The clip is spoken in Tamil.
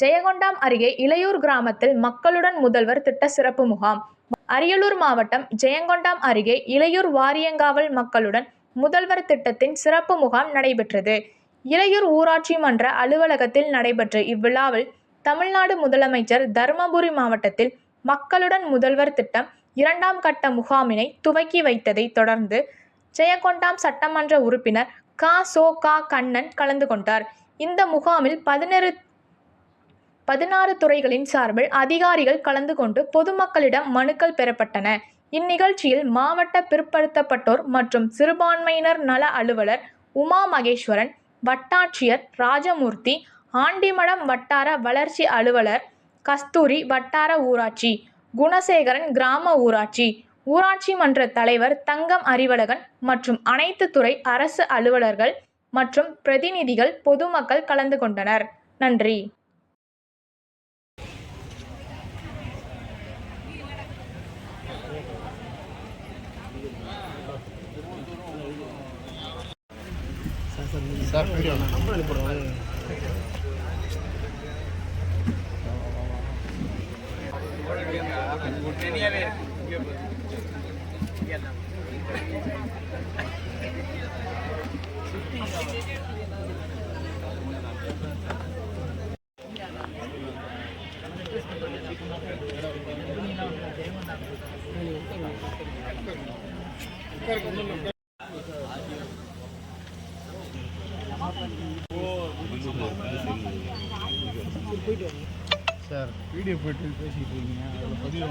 ஜெயங்கொண்டம் அருகே இளையூர் கிராமத்தில் மக்களுடன் முதல்வர் திட்ட சிறப்பு முகாம். அரியலூர் மாவட்டம் ஜெயங்கொண்டம் அருகே இளையூர் வாரியங்காவல் மக்களுடன் முதல்வர் திட்டத்தின் சிறப்பு முகாம் நடைபெற்றது. இளையூர் ஊராட்சி மன்ற அலுவலகத்தில் நடைபெற்ற இவ்விழாவில் தமிழ்நாடு முதலமைச்சர் தருமபுரி மாவட்டத்தில் மக்களுடன் முதல்வர் திட்டம் 2ஆம் கட்ட முகாமினை துவக்கி வைத்ததை தொடர்ந்து ஜெயங்கொண்டம் சட்டமன்ற உறுப்பினர் க. கண்ணன் கலந்து கொண்டார். இந்த முகாமில் 16 துறைகளின் சார்பில் அதிகாரிகள் கலந்து கொண்டு பொதுமக்களிடம் மனுக்கள் பெறப்பட்டன. இந்நிகழ்ச்சியில் மாவட்ட பிற்படுத்தப்பட்டோர் மற்றும் சிறுபான்மையினர் நல அலுவலர் உமா மகேஸ்வரன், வட்டாட்சியர் ராஜமூர்த்தி, ஆண்டிமடம் வட்டார வளர்ச்சி அலுவலர் கஸ்தூரி, வட்டார ஊராட்சி குணசேகரன், கிராம ஊராட்சி மன்ற தலைவர் தங்கம் அறிவழகன் மற்றும் அனைத்து துறை அரசு அலுவலர்கள் மற்றும் பிரதிநிதிகள் பொதுமக்கள் கலந்து கொண்டனர். நன்றி. சார் வீடியோ போயிட்டு பேசிக்கிட்டு இருக்கீங்க, அதில் பதிவு